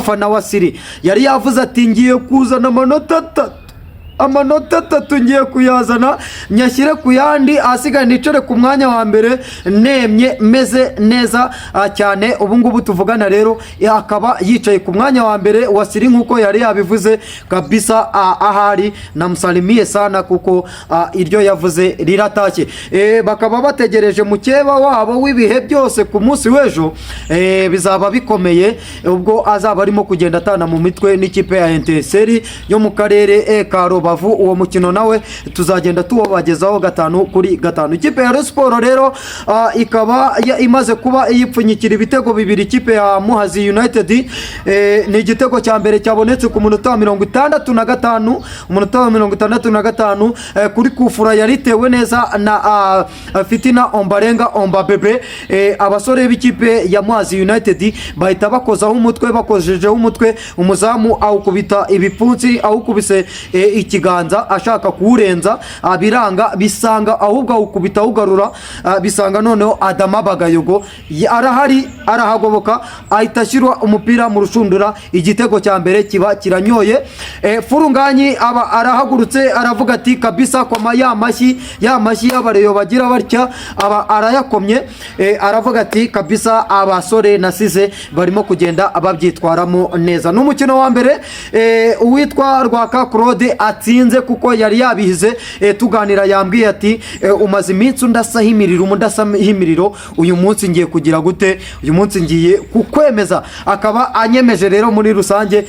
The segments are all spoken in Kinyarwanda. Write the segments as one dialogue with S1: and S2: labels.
S1: fana wa Siri yari yavuze ati ngiye kuzana amanota 3 ngiye kuyazana nyashyire ku yandi asigaye nicare ku mwanya wa mbere nemye meze neza cyane. Ubu ngubu tuvugana rero akaba yicaye ku mwanya wa mbere wa Siri nkuko yari yabivuze kabisa. Ahari namusalimiye sana kuko iryo yavuze riratashye. Bakaba bategereje mukeba wabo w'ibihe byose ku munsi w'ejo, bizaba bikomeye ubwo azaba arimo kugenda atana mu mitwe n'ikipe ya Insinzi yo mu karere ka Rubavu. Uwo mukino nawe tuzagenda tubagezaho 5-5. Ikipe ya Sport rero ikaba imaze kuba iyipfunyikira ibitego bibiri ikipe ya Muhazi United. Ni igitego cya mbere cyabonetse ku munota 65 kuri kufura yaritewe neza na Fitina Ombarenga Ombabebe. Abasore b'ikipe ya Muhazi United bahita bakozaho umutwe, bakojejeho umutwe, umuzamu awukubita ibipfunsi, awukubise ikiganza ashaka kuwurenza, biranga bisanga ahubwo awukubita ugarura, bisanga noneho Adama Bagayogo arahari arahagoboka ahita ashyirwa umupira mu rushundura. Igitego cya mbere kiba kiranyoye. Furunganyi aba arahagurutse aravuga ati kabisa koma ya mashyi y'abareyo bagira batya, aba arayakomye. Aravuga ati kabisa abasore nasize barimo kugenda ababyitwaramo neza. N'umukino wa mbere uwitwa Rwaka Claude atsinze kuko yari yabihize. Tuganira yambwiye ati umaze iminsi ndasahimiriro uyu munsi ngiye kugira gute, uyu munsi ngiye kukwemeza. Akaba anyemeje rero muri rusange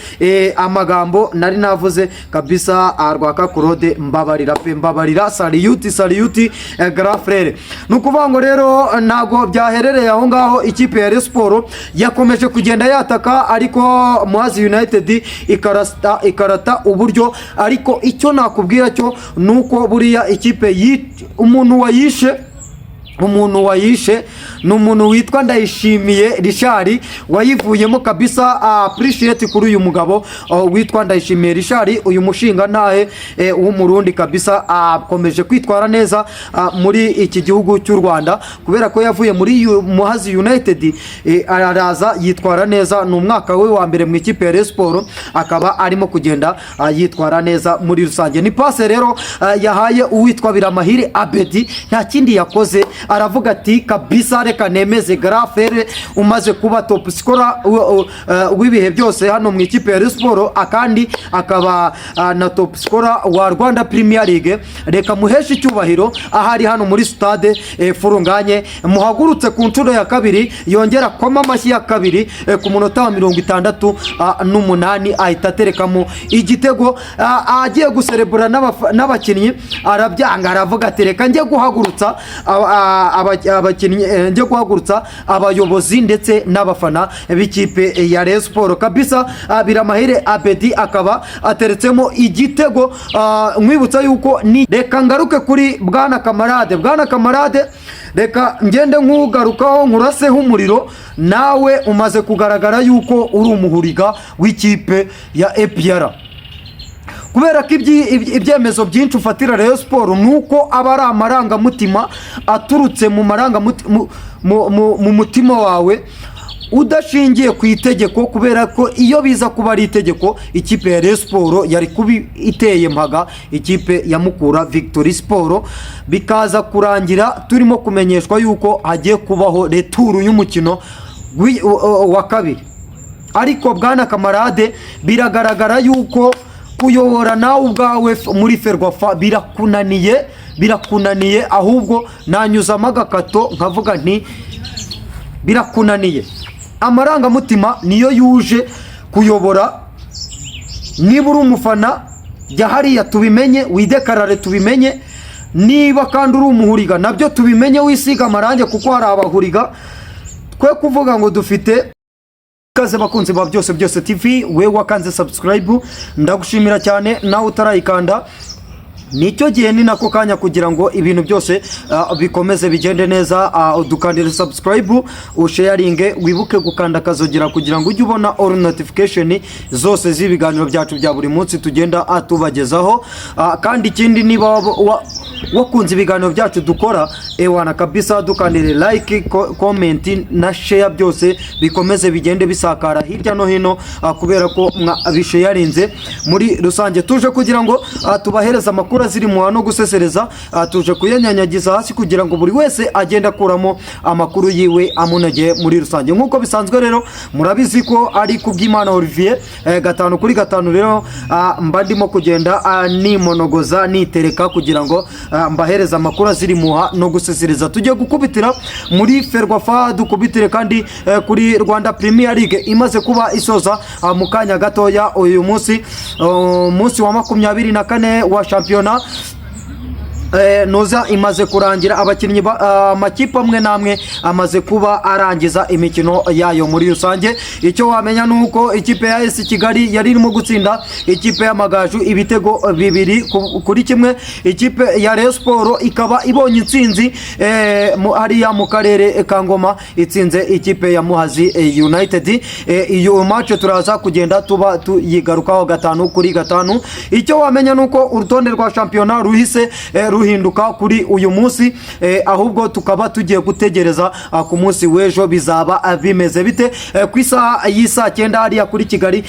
S1: amagambo nari navuze kabisa. Rwaka Claude mbabarira saliyuti grand frere. Nukuvuga ngo rero nago byaherereye aho ngaho. Ikipe ya Sport yakomeje kugenda yataka ariko Muhazi United ikarata uburyo. Ariko icyo nakubwira cyo nuko buriya ikipe umuntu wayishe ni umuntu witwa Ndayishimiye Richard wayivuyemo kabisa. Appreciate kuri uyu mugabo witwa Ndayishimiye Richard, uyu mushinga ntahe w'umurundi kabisa. Akomeje kwitwara neza muri iki gihugu cy'u Rwanda kubera ko yavuye muri Muhazi United araza yitwara neza. Ni umwaka we wa mbere mu ikipe ya Sport, akaba arimo kugenda yitwara neza muri rusange. Ni passe rero yahaye uwitwa Biramahire Abedi, nta kindi yakoze. Aravuga ati kabisa reka nemeze grafere umaze kuba top scorer w'ibihe byose hano mu ikipe ya Sport, akandi akaba na top scorer wa Rwanda Premier League. Reka muheshe icyubahiro ahari hano muri stade Furunganye. Muhagurutse ku nshuro ya kabiri, yongera koma amashyi ya kabiri ku munota wa 68 ahita aterekamo igitego. Agiye guserebura n'abakinnyi arabyanga, aravuga ati reka njye guhagurutsa abakinnyi, njye guhagurutsa abayobozi ndetse n'abafana b'ikipe ya Rayon Sport kabisa. Biramahire Abedi akaba ateretsemo igitego. Mwibutsa yuko ni reka ngaruke kuri bwana kamarade reka ngende nkugarukaho nkuraseho umuriro. Nawe umaze kugaragara yuko uri umuhuriga w'ikipe ya APR kubera ko ibyemezo byinshi ufatira Rayon Sport nuko aba ari amarangamutima aturutse mu mutima wawe udashingiye ku itegeko. Kubera ko iyo biza kuba ari itegeko, ikipe ya Rayon Sport yari kubi iteye mpaga ikipe ya Mukura Victory Sport, bikaza kurangira turimo kumenyeshwa yuko hagiye kubaho retour y'umukino wa kabiri. Ariko bwana kamarade, biragaragara yuko kuyobora nawe ubwawe muri Ferwafa birakunaniye ahubwo nanyuzamo agakato nkavuga nti birakunaniye. Amarangamutima niyo yuje kuyobora. Niba uri umufana jya hariya tubimenye, widekarare tubimenye. Niba kandi uri umuhuriga nabyo tubimenye, wisiga amarange kuko hari abahuriga. Twe kuvuga ngo dufite kaze bakunzi ba byose TV, we wakanze subscribe ndagushimira cyane. Nawe utarayikanda nicyo gihe ni nako kanya kugira ngo ibintu byose bikomeze bigende neza. Udukandire subscribe, usharinge, wibuke gukanda kazogera kugira ngo ujye ubona all notification zose z'ibiganiro byacu bya buri munsi tugenda atubagezaho. Kandi ikindi niba wakunze ibiganiro byacu dukora ewana kabisa dukandire like comment na share byose bikomeze bigende bisakara hirya no hino kubera ko bisharinze muri rusange tuje kugira ngo tubahereza amakuru aziri mu no gusesereza tuje kuyanyanyagiza hasi kugira ngo buri wese agenda akuramo amakuru yiwe amunage muri rusange nkuko bisanzwe rero murabizi ko ari kubw'Imana Olivier 5 kuri 5 rero mba ndimo kugenda nimonogoza nitereka kugira ngo mbahereza amakuru aziri muha no gusesereza tujye gukubitira muri Ferwafa dukubitire kandi kuri Rwanda Premier League imaze kuba isoza mu kanya gatoya uyu munsi wa 24 wa championnat noza imaze kurangira abakinnyi amakipe amwe namwe amaze kuba arangiza imikino yayo muri rusange icyo wamenya nuko ikipe ya AS Kigali yari irimo gutsinda ikipe y'Amagaju ibitego 2-1 ikipe ya Rayon Sport ikaba ibonye Insinzi hariya mu karere ka Ngoma itsinze ikipe ya Muhazi United iyo match turaza kugenda tuba tuyigarukaho 5 kuri 5 icyo wamenya nuko urutonde rwa championnat ruhise ruhinduka kuri uyu munsi ahubwo tukaba tugiye gutegereza ku munsi w'ejo bizaba bimeze bite ku isaha y'isa 9 hariya kuri Kigali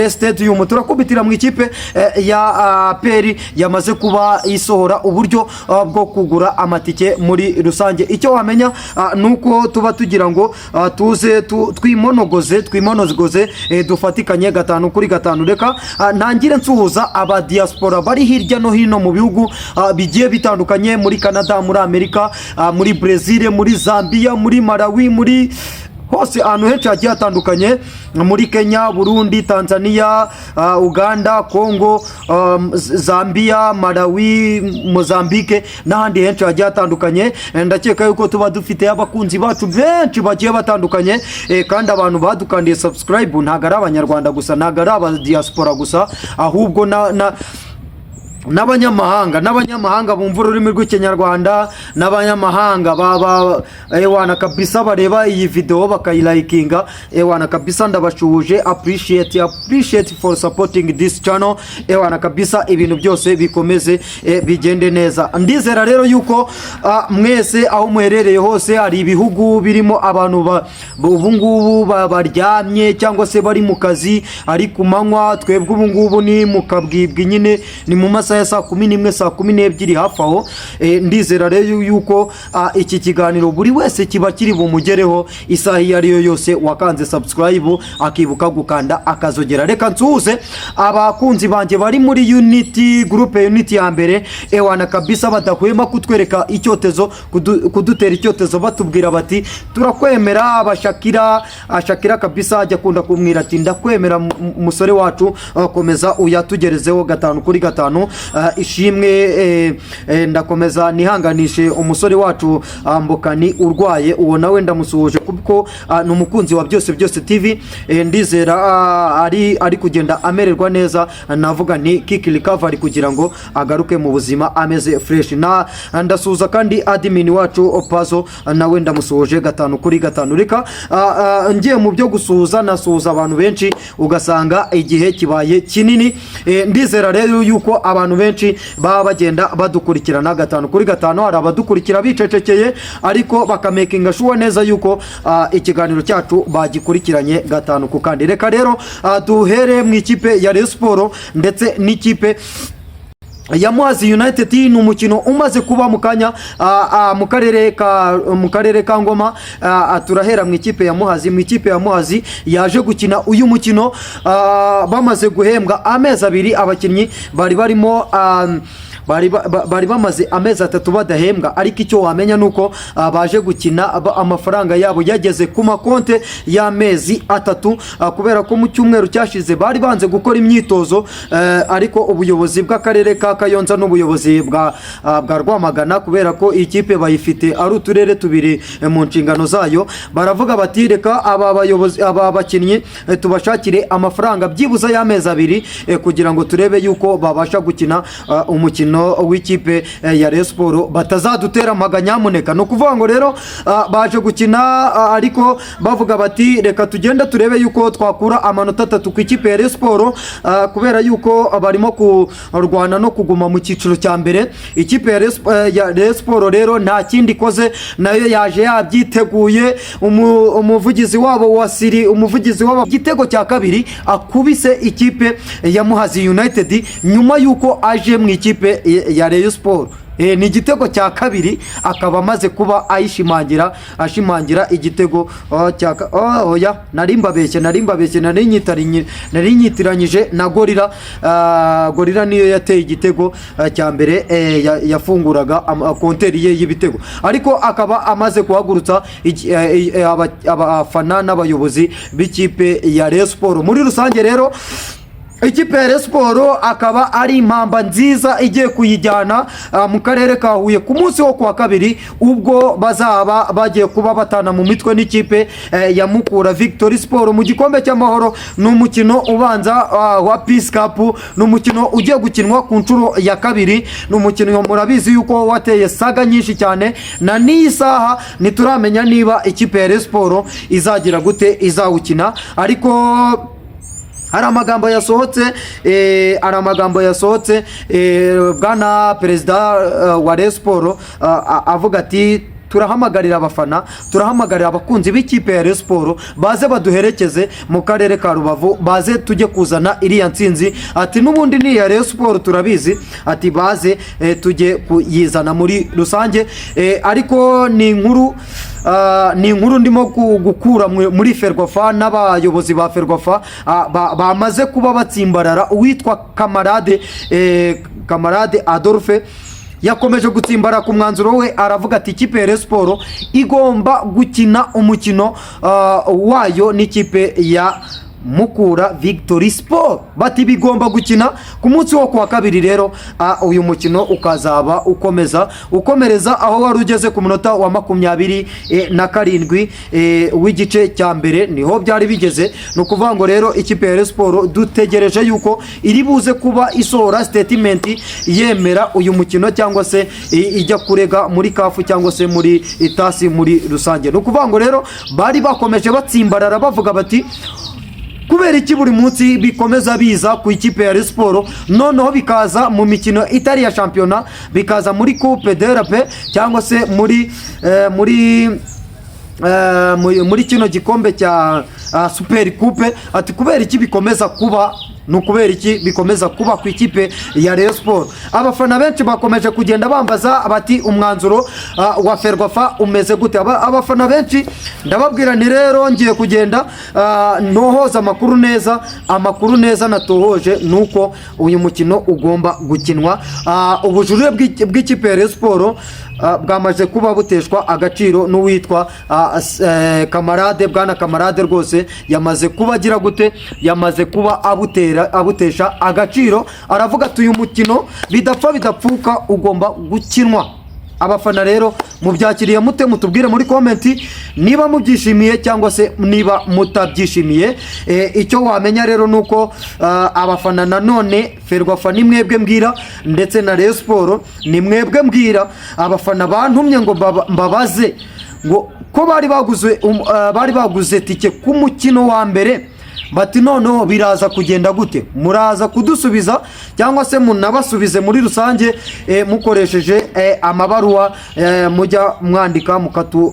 S1: Stadium turakubitira mu ikipe ya Peri yamaze kuba isohora uburyo bwo kugura amatike muri rusange icyo wamenya nuko tuba tugira ngo tuze twimonogoze dufatikanye 5 kuri 5 reka ntangire nsuhuza aba diaspora bari hirya no hino mu bihugu bigiye bitandukanye muri Canada muri Amerika muri Brazil muri Zambia muri Malawi muri hose ahantu henshi hagiye hatandukanye muri Kenya Burundi Tanzania Uganda Congo Zambia Malawi Mozambique n'ahandi henshi hagiye hatandukanye ndakeka yuko tuba dufite abakunzi bacu benshi bagiye batandukanye kandi abantu badukandiye subscribe ntago ari abanyarwanda gusa ntago ari aba diaspora gusa ahubwo n'abanyamahanga bumva ururimi rw'ikinyarwanda n'abanyamahanga ewana kabisa bareba iyi video bakayilikinga ewana kabisa ndabashuje appreciate for supporting this channel ewana kabisa ibintu byose bikomeze bigende neza ndizera rero yuko mwese aho muherereye hose ari ibihugu birimo abantu ubu ngubu baryamye cyangwa se bari mu kazi ari kumanywa twebwe ubu ngubu ni mukabwibwi nyine ni mu masa saa 11 saa 12 hafi aho ndizera rero yuko iki kiganiro buri wese kiba kiri bumugereho isaha yariyo yose wakanze subscribe akibuka gukanda akazogera reka nsuhuze abakunzi banje bari muri Unity group Unity ya mbere ewana kabisa badahwema kutwereka icyotezo kudutera icyotezo batubwira bati turakwemera ashakira kabisa ajya kunda kumwira ati ndakwemera musore wacu komeza uyatugerezeho 5 kuri 5 ishimwe ndakomeza nihanganishe umusore wacu Mbokani urwaye uwo nawe ndamusuhuje kuko numukunzi wa byose TV ndizera ari kugenda amererwa neza navuga ni kick recovery kugira ngo agaruke mu buzima ameze fresh na ndasuhuza kandi admin wacu Opazo nawe ndamusuhuje 5 kuri 5 reka ngiye mu byo gusuhuza nasuhuza abantu benshi ugasanga igihe kibaye kinini ndizera rero yuko abantu benshi baba bagenda badukurikirana 5 kuri 5 hari abadukurikira bicecekeye ariko bakamakinga sure neza yuko ikiganiro cyacu bagikurikiranye 5 ku kandi reka rero duhere mu ikipe ya Rayon Sport ndetse n'ikipe ya Muhazi United ni umukino umaze kuba mukanya mu karere ka Ngoma turahera mu ikipe ya Muhazi yaje gukina uyu mukino bamaze guhembwa amezi 2 abakinnyi barimo bari bamaze amezi 3 badahembwa ariko icyo wamenya nuko baje gukina amafaranga yabo yageze ku makonte y'amezi 3 kubera ko mu cyumweru cyashize bari banze gukora imyitozo ariko ubuyobozi bw'akarere ka Kayonza n'ubuyobozi bwa Rwamagana kubera ko ikipe bayifite ari uturere tubiri mu nshingano zayo baravuga bati reka aba bakinnyi tubashakire amafaranga byibuza y'amezi 2 kugira ngo turebe yuko babasha gukina umukino mukino w'ikipe ya Rayon Sport batazadutera amaganyamuneka. No kuvuga ngo rero baje gukina ariko bavuga bati reka tugenda turebe yuko twakura amanota 3 ku ikipe ya Rayon Sport kubera yuko barimo kurwana no kuguma mu cyiciro cya mbere. Ikipe ya Rayon Sport rero nta kindi koze nayo yaje yabyiteguye. Umuvugizi wabo wasiri umuvugizi wabo igitego cya kabiri akubise ikipe ya Muhazi United nyuma yuko aje mu ikipe ya Rayon Sport. Ni igitego cya kabiri akaba amaze kuba ashimangira igitego oya narimbabeshye narinyitiranyije na gorira niyo yateye igitego cya mbere yafunguraga konteri ye y'ibitego, ariko akaba amaze kuhagurutsa abafana n'abayobozi b'ikipe ya Rayon Sport. Muri rusange rero ikipe ya Rayon Sport akaba ari impamba nziza igiye kuyijyana mu karere ka Huye ku munsi wo kwa kabiri, ubwo bazaba bagiye kuba batana mu mitwe n'ikipe ya Mukura Victory Sport mu gikombe cy'amahoro. N'umukino ubanza wa Peace Cup, n'umukino ugiye gukinwa ku nshuro ya kabiri. N'umukino murabizi yuko wateye saga nyinshi cyane, na n'iyi saha nituramenya niba ikipe ya Rayon Sport izagira gute izawukina, ariko hari amagambo yasohotse bwana perezida wa Rayon Sport avuga ati turahamagarira abafana, turahamagarira abakunzi b'ikipe ya Rayon Sport baze baduherekeze mu karere ka Rubavu, baze tujye kuzana iriya nsinzi. Ati n'ubundi ni ya Rayon Sport turabizi, ati baze tujye kuyizana muri rusange. Ariko ni inkuru ndimo gukura muri Ferwafa n'abayobozi ba Ferwafa bamaze kuba batsimbarara. Uwitwa Kamarade Adolphe yakomeje gutsimbara ku mwanzuro we, aravuga ati ikipe ya Rayon Sport igomba gukina umukino wayo n'ikipe ya Mukura Victory Sport. Bati bigomba gukina ku munsi wo kwa kabiri. Rero uyu mukino ukazaba ukomereza aho wari ugeze ku munota wa 27 w'igice cya mbere niho byari bigeze. No kuvuga ngo rero ikipe ya Rayon Sport dutegereje yuko iri buze kuba isohora statement yemera uyu mukino cyangwa se ijya kurega muri kafu cyangwa se muri itasi muri rusange. No kuvuga ngo rero bari bakomeje batsimbarara bavuga bati kubera iki buri munsi bikomeza biza ku ikipe ya Rayon Sport, noneho bikaza mu mikino itari ya shampiyona, bikaza muri Coupe de la Paix cyangwa se muri kino gikombe cya Super Coupe. Ati kubera iki bikomeza kuba ku ikipe ya Rayon Sport. Abafana benshi bakomeje kugenda bambaza bati umwanzuro wa Ferwafa umeze gute. Abafana benshi ndababwira ni rero ngiye kugenda nohoza amakuru neza natohoje nuko uyu mukino ugomba gukinwa. Ubujurire bw'ikipe ya Rayon Sport bwamaze kuba buteshwa agaciro n'uwitwa bwana Kamarade rwose yamaze kuba agira gute, yamaze kuba abutesha agaciro. Aravuga ati uyu mukino bidapfa bidapfuka ugomba gukinwa. Abafana rero mubyakiriye mute? Mutubwire muri komenti niba mubyishimiye cyangwa se niba mutabyishimiye. Icyo wamenya rero nuko abafana nanone Ferwafa ni mwebwe mbwira, ndetse na Rayon Sport ni mwebwe mbwira. Abafana bantumye ngo mbabaze ngo ko bari baguze tike ku mukino wa mbere, bati noneho biraza kugenda gute? Muraza kudusubiza cyangwa se munabasubize muri rusange mukoresheje amabaruwa mujya mwandika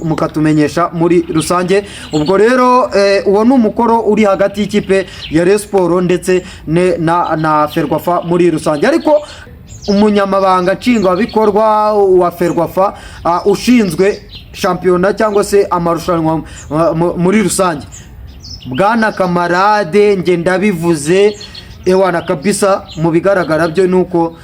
S1: mukatumenyesha muri rusange. Ubwo rero uwo ni umukoro uri hagati y'ikipe ya Rayon Sport ndetse na Ferwafa muri rusange. Ariko umunyamabanga nshingwabikorwa wa Ferwafa ushinzwe shampiyona cyangwa se amarushanwa muri rusange, bwana Kamarade, nge ndabivuze ewana kabisa, mu bigaragara byo nuko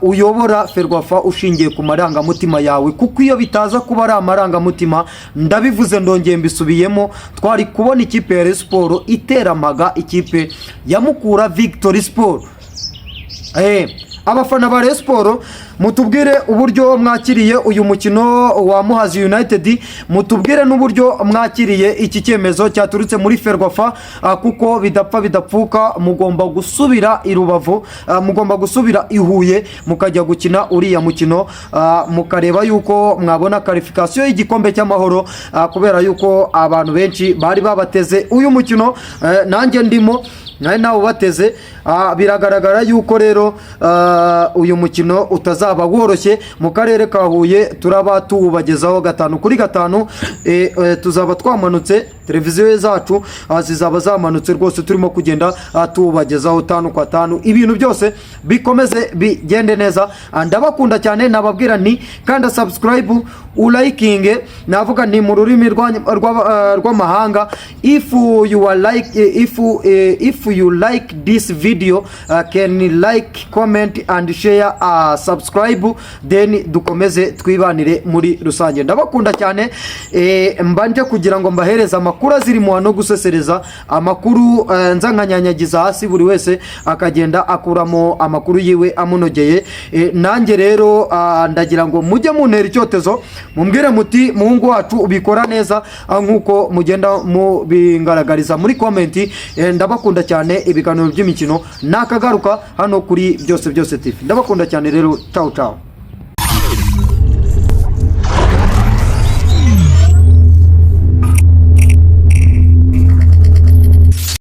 S1: uyobora Ferwafa ushingiye ku marangamutima yawe, kuko iyo bitaza kuba ari amarangamutima, ndabivuze ndongeye mbisubiyemo, twari kubona ikipe ya Rayon Sport iteramaga ikipe ya Mukura Victory Sport. abafana ba Rayon Sport mutubwire uburyo mwakiriye uyu mukino wa Muhazi United, mutubwire n'uburyo mwakiriye iki cyemezo cyaturutse muri Ferwafa, kuko bidapfa bidapfuka mugomba gusubira i Rubavu, mugomba gusubira i Huye mukajya gukina uriya mukino, mukareba yuko mwabona qualification y'igikombe cy'amahoro, kubera yuko abantu benshi bari babateze uyu mukino, nanjye ndimo nawe bateze. Biragaragara yuko rero uyu mukino utazaba woroshye mu karere ka Huye. Turaba tuwubagezaho 5-5, tuzaba twamanutse, televiziyo zacu zizaba zamanutse rwose, turimo kugenda tuwubagezaho 5-5, ibintu byose bikomeze bigende neza. Ndabakunda cyane, nababwira ni kanda subscribe, ulayikinge, navuga ni mu rurimi rw'amahanga, if you like this video, can like, comment and share, subscribe, then dukomeze twibanire muri rusange. Ndabakunda cyane, mbanje kugira ngo mbahereza amakuru azirimo no gusesereza amakuru, nzankanyanyagiza hasi buri wese akagenda akuramo amakuru yiwe amunogeye. Nanjye rero ndagira ngo mujye muntera icyotezo, mumbwire muti muhungu wacu ubikora neza, nkuko mugenda mubingaragariza muri comment. Ndabakunda cyane, ibiganiro by'imikino nakagaruka hano kuri Byose TV. Ndabakunda cyane rero, ciao ciao.